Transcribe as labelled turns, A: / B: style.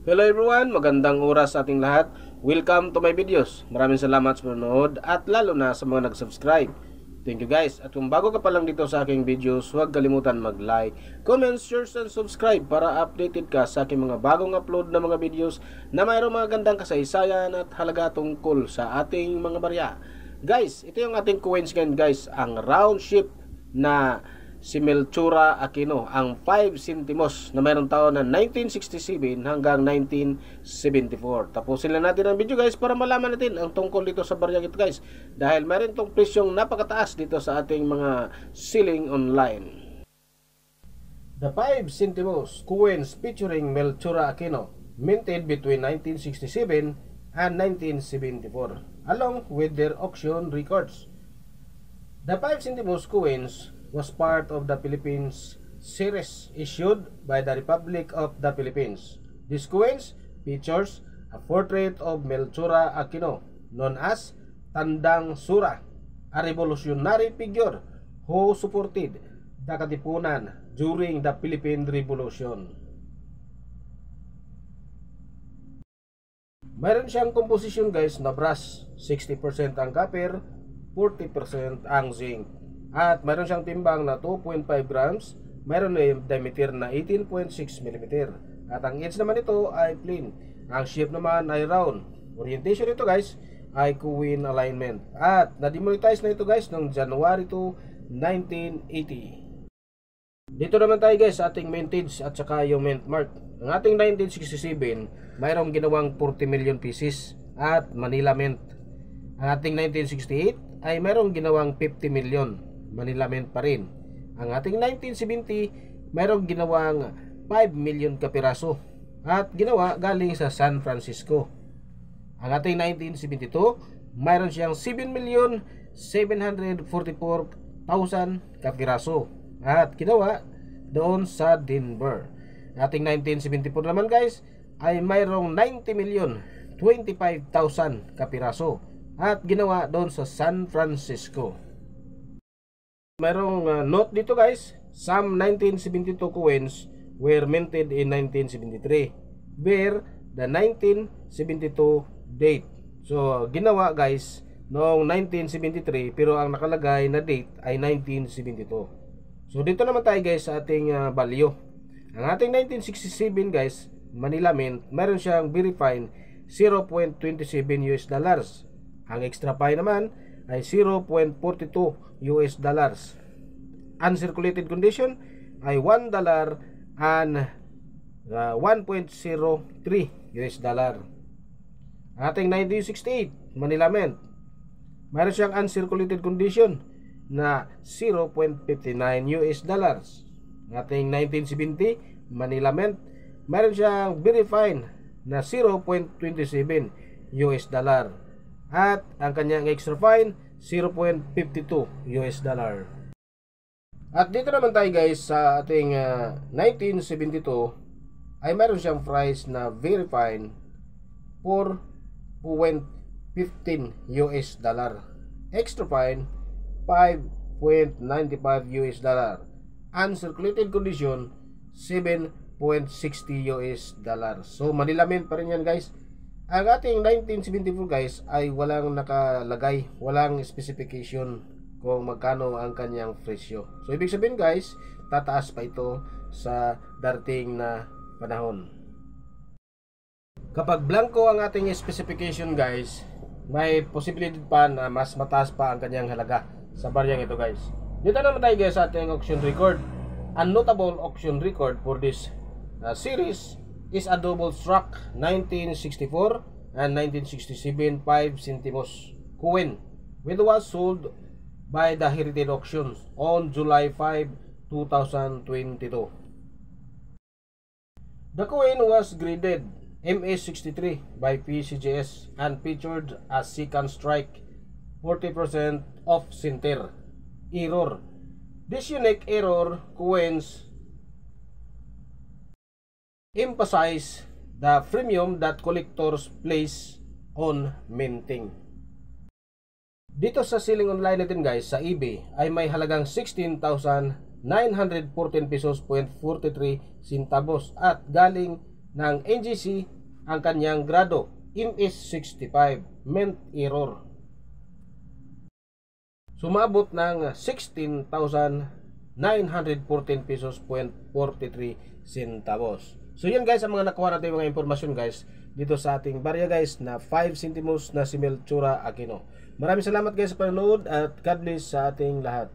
A: Hello everyone, magandang oras sa ating lahat. Welcome to my videos. Maraming salamat sa panonood at lalo na sa mga nag-subscribe. Thank you guys. At kung bago ka pa lang dito sa aking videos, huwag kalimutan mag-like, comment, share, and subscribe para updated ka sa aking mga bagong upload na mga videos na mayroong mga gandang kasaysayan at halaga tungkol sa ating mga barya. Guys, ito yung ating coins ngayon guys, ang round ship na si Melchora Aquino, ang 5 centimos na mayroong taon na 1967 hanggang 1974. Tapusin lang natin ang video guys para malaman natin ang tungkol dito sa baryang ito guys, dahil mayroon tong presyong napakataas dito sa ating mga selling online. The 5 centimos coins featuring Melchora Aquino, minted between 1967 and 1974 along with their auction records. The 5 centimos coins was part of the Philippines series issued by the Republic of the Philippines. This coins features a portrait of Melchora Aquino, known as Tandang Sura, a revolutionary figure who supported the Katipunan during the Philippine Revolution. Mayroon siyang composition guys na brass, 60% ang copper, 40% ang zinc. At mayroon siyang timbang na 2.5 grams, mayroon na diameter na 18.6 mm. At ang edge naman ito ay plain. Ang shape naman ay round. Orientation nito guys ay queen alignment. At na-demonetize na ito guys noong January 2, 1980. Dito naman tayo guys sa ating mintage at saka yung mint mark. Ang ating 1967, mayroong ginawang 40 million pieces at Manila Mint. Ang ating 1968 ay mayroong ginawang 50 million. Manila Mint pa rin. Ang ating 1970, mayroong ginawang 5 million kapiraso at ginawa galing sa San Francisco. Ang ating 1972, mayroon siyang 7,744,000 kapiraso at ginawa doon sa Denver. Ating 1974 naman guys ay mayroong 90,025,000 kapiraso at ginawa doon sa San Francisco. Mayroong note dito guys, some 1972 coins were minted in 1973 where the 1972 date. So ginawa guys noong 1973 pero ang nakalagay na date ay 1972. So dito naman tayo guys sa ating value. Ang ating 1967 guys, Manila Mint, mayroon siyang very fine 0.27 US dollars. Ang extra fine naman ay 0.42 US dollars. Uncirculated condition ay $1 and 1.03 US dollar. Ating 1968 Manila Mint, mayroon siyang uncirculated condition na 0.59 US dollars. Ating 1970 Manila Mint, mayroon siyang very fine na 0.27 US dollar. At ang kanyang extra fine 0.52 US dollar. At dito naman tayo guys sa ating 1972 ay mayroon siyang price na very fine 4.15 US dollar. Extra fine 5.95 US dollar. Uncirculated condition 7.60 US dollar. So Manila Mint pa rin yan guys. Ang ating 1974 guys ay walang nakalagay, walang specification kung magkano ang kanyang presyo. So ibig sabihin guys, tataas pa ito sa darating na panahon. Kapag blanco ang ating specification guys, may posibilidad pa na mas mataas pa ang kanyang halaga sa baryang ito guys. Dito naman tayo guys sa ating auction record. Ang notable auction record for this series is a double struck 1964 and 1967 5 centimos coin which was sold by the Heritage Auctions on July 5, 2022. The coin was graded MS63 by PCGS and featured a second strike 40% off center error. This unique error coins emphasize the premium that collectors place on minting. Dito sa selling online natin guys sa eBay ay may halagang 16,914 pesos .43 centavos at galing ng NGC ang kanyang grado MS65 meant error. Sumabot ng 16,914 pesos point 43 centavos. So yun guys ang mga nakuha natin mga impormasyon guys dito sa ating barya guys na 5 centimos na si Melchora Aquino. Maraming salamat guys sa panonood at God bless sa ating lahat.